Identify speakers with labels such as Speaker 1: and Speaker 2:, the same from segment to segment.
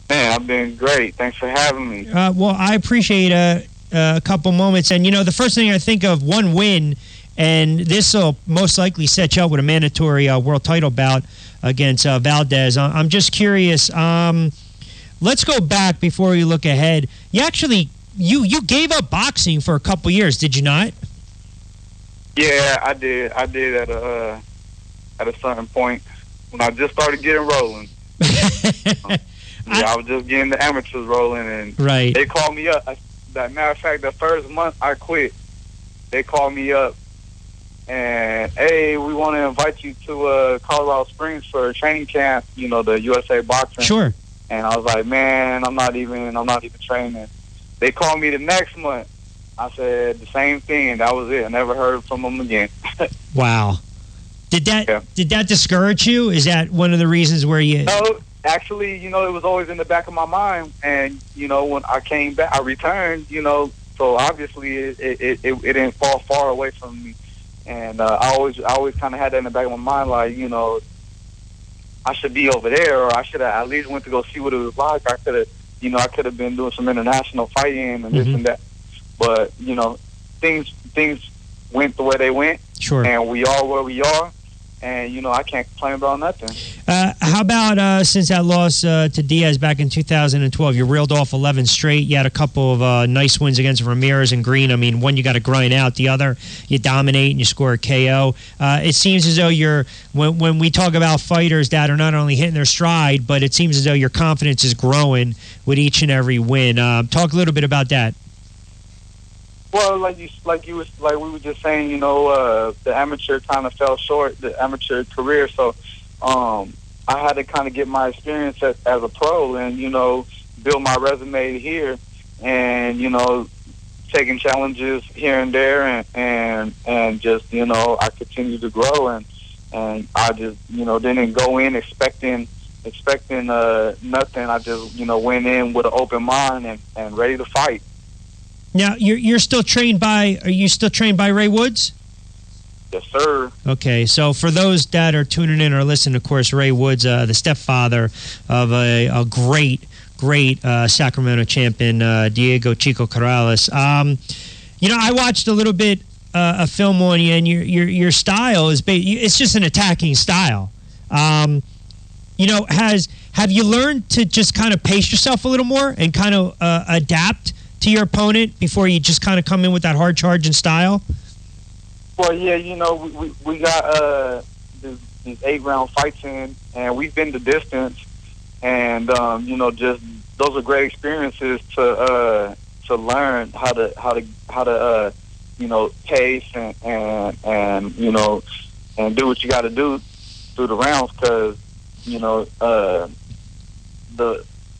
Speaker 1: Man, I've been great. Thanks for having me.
Speaker 2: Well, I appreciate a couple moments. And, the first thing I think of, one win, and this will most likely set you up with a mandatory world title bout against Valdez. I'm just curious. Let's go back before we look ahead. You actually, you gave up boxing for a couple years, did you not?
Speaker 1: Yeah, I did. I did at a certain point when I just started getting rolling. I was just getting the amateurs rolling, and they called me up. Matter of fact, the first month I quit, they called me up, and, hey, we want to invite you to Colorado Springs for a training camp, the USA Boxing.
Speaker 2: Sure.
Speaker 1: And I was like, man, I'm not even training. They called me the next month. I said the same thing, and that was it. I never heard from them again.
Speaker 2: Wow. Did that discourage you? Is that one of the reasons where you...
Speaker 1: No, actually, it was always in the back of my mind. And, when I came back, I returned, so obviously it didn't fall far away from me. And I always kind of had that in the back of my mind, like, I should be over there, or I should have at least went to go see what it was like. I could have been doing some international fighting and this and that. But, things went the way they went.
Speaker 2: Sure.
Speaker 1: And we are where we are. And, I can't complain about nothing.
Speaker 2: How about since that loss to Diaz back in 2012, you reeled off 11 straight. You had a couple of nice wins against Ramirez and Green. I mean, one you got to grind out. The other, you dominate and you score a KO. It seems as though when we talk about fighters that are not only hitting their stride, but it seems as though your confidence is growing with each and every win. Talk a little bit about that.
Speaker 1: Well, like we were just saying, the amateur kind of fell short, the amateur career. So, I had to kind of get my experience as a pro and, build my resume here and, taking challenges here and there and just, I continued to grow and I just, didn't go in expecting nothing. I just, went in with an open mind and ready to fight.
Speaker 2: Now, you're still trained by... Are you still trained by Ray Woods?
Speaker 1: Yes, sir.
Speaker 2: Okay, so for those that are tuning in or listening, of course, Ray Woods, the stepfather of a great Sacramento champion, Diego Chico Corrales. I watched a little bit of film on you, and your style is... It's just an attacking style. Have you learned to just kind of pace yourself a little more and kind of adapt to your opponent before you just kind of come in with that hard charge and style?
Speaker 1: Well, yeah, we got these 8-round fights in, and we've been the distance, and just those are great experiences to learn how to pace and do what you got to do through the rounds, because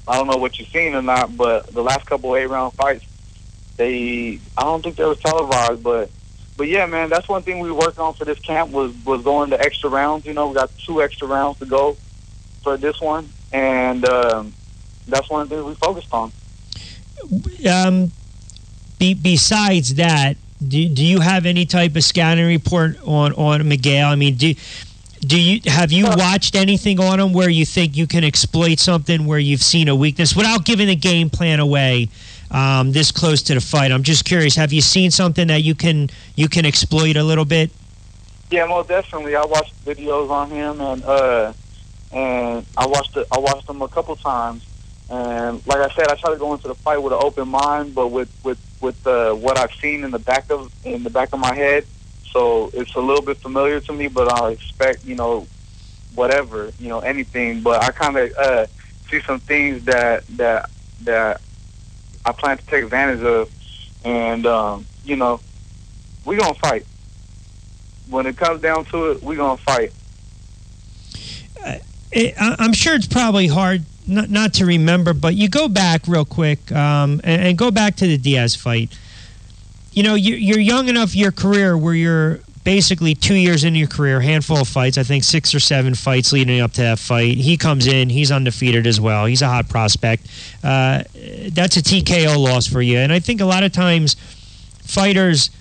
Speaker 1: I don't know what you've seen or not, but the last couple of 8-round fights, I don't think they were televised, but yeah, man, that's one thing we worked on for this camp was going to extra rounds. We got 2 extra rounds to go for this one, and that's one of the things we focused on.
Speaker 2: Besides that, do you have any type of scouting report on Miguel? I mean, have you watched anything on him where you think you can exploit something where you've seen a weakness without giving the game plan away this close to the fight? I'm just curious. Have you seen something that you can exploit a little bit?
Speaker 1: Yeah, most definitely. I watched videos on him, and I watched him a couple times. And like I said, I try to go into the fight with an open mind, but with what I've seen in the back of my head. So it's a little bit familiar to me, but I expect, whatever, anything. But I kind of see some things that I plan to take advantage of. And, we're going to fight. When it comes down to it, we're going to fight.
Speaker 2: I'm sure it's probably hard not to remember, but you go back real quick and go back to the Diaz fight. You're young enough in your career where you're basically 2 years into your career, handful of fights, I think 6 or 7 fights leading up to that fight. He comes in, he's undefeated as well. He's a hot prospect. That's a TKO loss for you. And I think a lot of times fighters,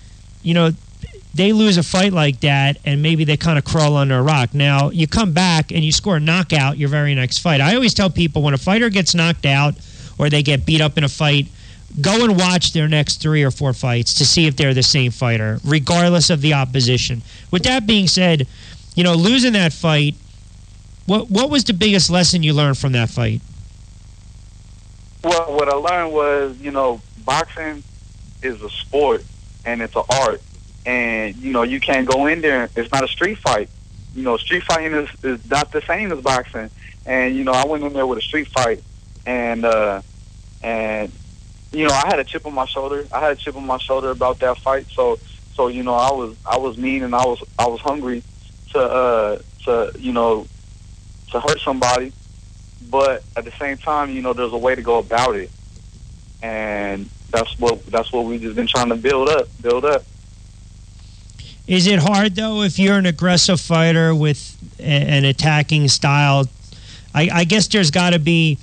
Speaker 2: they lose a fight like that, and maybe they kind of crawl under a rock. Now, you come back and you score a knockout your very next fight. I always tell people when a fighter gets knocked out or they get beat up in a fight, go and watch their next 3 or 4 fights to see if they're the same fighter, regardless of the opposition. With that being said, losing that fight, what was the biggest lesson you learned from that fight?
Speaker 1: Well, what I learned was, boxing is a sport and it's an art. And, you can't go in there. It's not a street fight. Street fighting is not the same as boxing. And, I went in there with a street fight. And I had a chip on my shoulder. I had a chip on my shoulder about that fight. So I was mean and I was hungry to hurt somebody. But at the same time, there's a way to go about it. And that's what we just been trying to build up.
Speaker 2: Is it hard, though, if you're an aggressive fighter with an attacking style? I guess there's got to be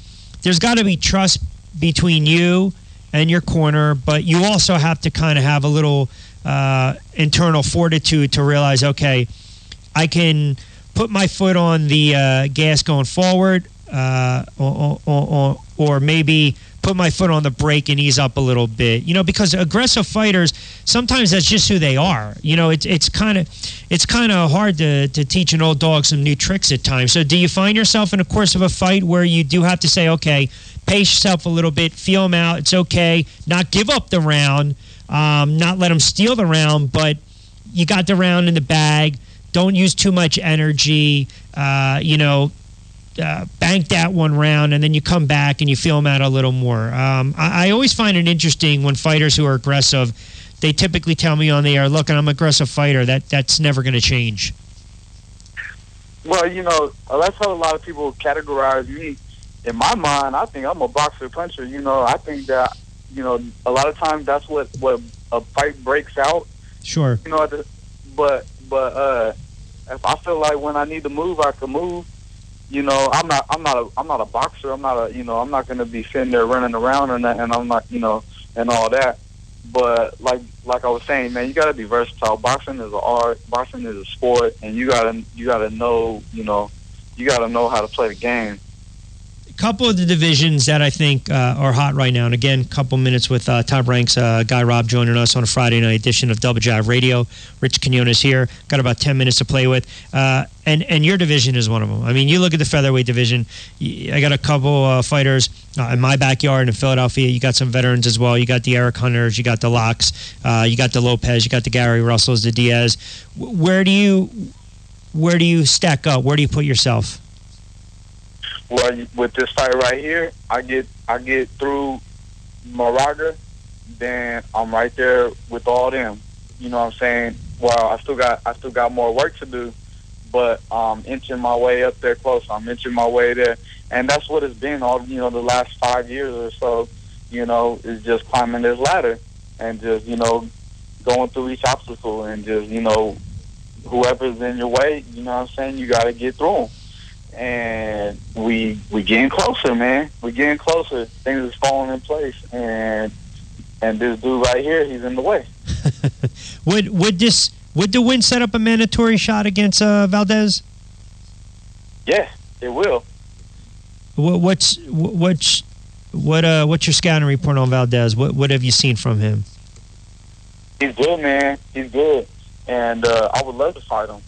Speaker 2: trust between you and your corner, but you also have to kind of have a little internal fortitude to realize, okay, I can put my foot on the gas going forward, or maybe put my foot on the brake and ease up a little bit, because aggressive fighters, sometimes that's just who they are. It's kind of hard to teach an old dog some new tricks at times. So do you find yourself in the course of a fight where you do have to say, okay, pace yourself a little bit, feel them out, it's okay, not give up the round, not let them steal the round, but you got the round in the bag, don't use too much energy, bank that one round, and then you come back and you feel them out a little more. I always find it interesting when fighters who are aggressive, they typically tell me on the air, look, I'm an aggressive fighter. That's never going to change.
Speaker 1: Well, that's how a lot of people categorize me. In my mind, I think I'm a boxer puncher. I think that, a lot of times that's what a fight breaks out.
Speaker 2: Sure.
Speaker 1: But if I feel like when I need to move, I can move. I'm not a boxer. I'm not going to be sitting there running around and I'm not, and all that. But like I was saying, man, you got to be versatile. Boxing is an art. Boxing is a sport, and you gotta know, you gotta know how to play the game.
Speaker 2: Couple of the divisions that I think are hot right now, and again, couple minutes with Top Ranks, Guy Robb joining us on a Friday night edition of WJIV Radio. Rich Quinones here. Got about 10 minutes to play with. And your division is one of them. I mean, you look at the featherweight division. I got a couple fighters in my backyard in Philadelphia. You got some veterans as well. You got the Eric Hunters. You got the Locks. You got the Lopez. You got the Gary Russells, the Diaz. Where do you stack up? Where do you put yourself?
Speaker 1: Well, with this fight right here, I get through Marriaga, then I'm right there with all them. You know what I'm saying? Well, I still got more work to do, but I'm inching my way up there close. I'm inching my way there, and that's what it's been all the last 5 years or so. Is just climbing this ladder and just going through each obstacle and just whoever's in your way. You know what I'm saying? You got to get through them. And we getting closer, man. We getting closer. Things is falling in place, and this dude right here, he's in the way. Would the win set up a mandatory shot against Valdez? Yeah, it will.
Speaker 2: What's your scouting report on Valdez? What have you seen from him?
Speaker 1: He's good, man. He's good, and I would love to fight him.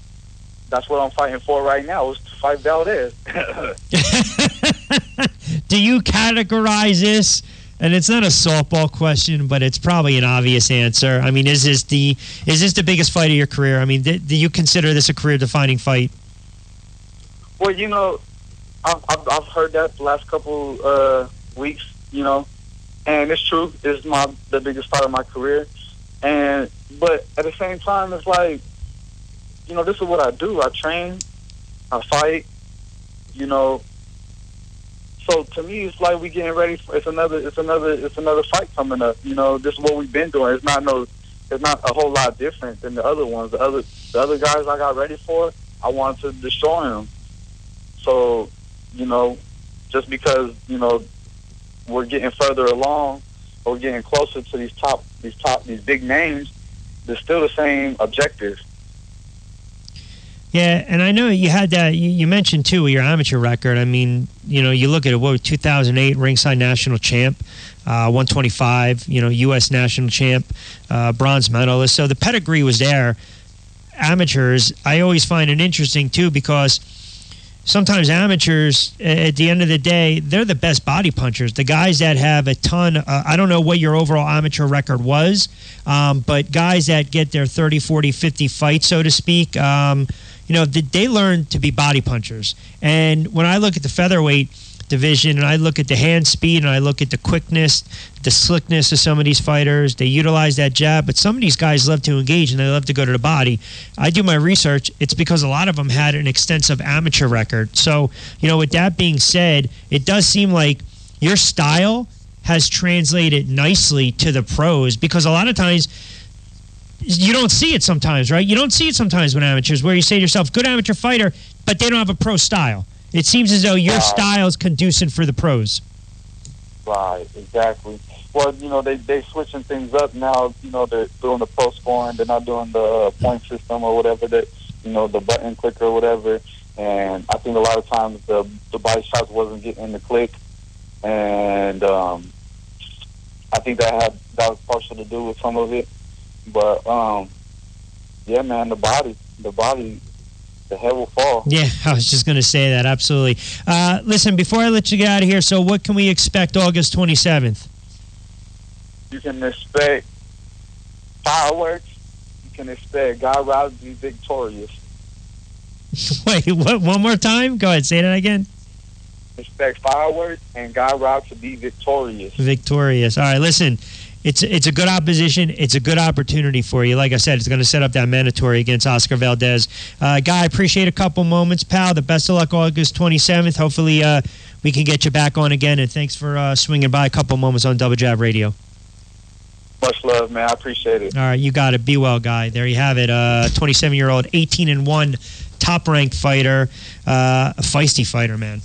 Speaker 1: That's what I'm fighting for right now, is to fight Valdez.
Speaker 2: Do you categorize this? And it's not a softball question, but it's probably an obvious answer. I mean, is this the biggest fight of your career? I mean, do you consider this a career-defining fight?
Speaker 1: Well, I've heard that the last couple weeks, and it's true. It's the biggest fight of my career, but at the same time, it's like, this is what I do. I train, I fight, So to me, it's like we getting ready for it's another fight coming up. This is what we've been doing. It's not a whole lot different than the other ones. The other guys I got ready for, I wanted to destroy them. So, just because we're getting further along, or we're getting closer to these big names, still the same objective.
Speaker 2: Yeah, and I know you had that. You mentioned too your amateur record. I mean, you look at it. 2008 ringside national champ, 125. U.S. national champ, bronze medalist. So the pedigree was there. Amateurs, I always find it interesting too, because sometimes amateurs, at the end of the day, they're the best body punchers. The guys that have a ton, I don't know what your overall amateur record was, but guys that get their 30, 40, 50 fights, so to speak, they learn to be body punchers. And when I look at the featherweight division and I look at the hand speed and I look at the quickness, the slickness of some of these fighters, they utilize that jab, but some of these guys love to engage and they love to go to the body. I do my research. It's because a lot of them had an extensive amateur record. So, with that being said, it does seem like your style has translated nicely to the pros, because a lot of times you don't see it sometimes, right? You don't see it sometimes with amateurs where you say to yourself, good amateur fighter, but they don't have a pro style. It seems as though your style is conducive for the pros.
Speaker 1: Right, exactly. Well, they switching things up now. They're doing the pro scoring. They're not doing the point system or whatever, that, the button click or whatever. And I think a lot of times the body shots wasn't getting in the click. And I think that was partial to do with some of it. But, yeah, man, the body, the head will fall. Yeah,
Speaker 2: I was just going to say that, absolutely. Listen, before I let you get out of here, so what can we expect August 27th?
Speaker 1: You can expect fireworks. You can expect Guy Robb to be victorious.
Speaker 2: Wait, what? One more time? Go ahead, say that again.
Speaker 1: Expect fireworks and Guy Robb to be victorious.
Speaker 2: Victorious. All right, listen. It's a good opposition. It's a good opportunity for you. Like I said, it's going to set up that mandatory against Oscar Valdez. Guy, I appreciate a couple moments, pal. The best of luck August 27th. Hopefully we can get you back on again, and thanks for swinging by a couple moments on Double Jab Radio.
Speaker 1: Much love, man. I appreciate it.
Speaker 2: All right, you got it. Be well, Guy. There you have it. 27-year-old, 18-1, top-ranked fighter, a feisty fighter, man.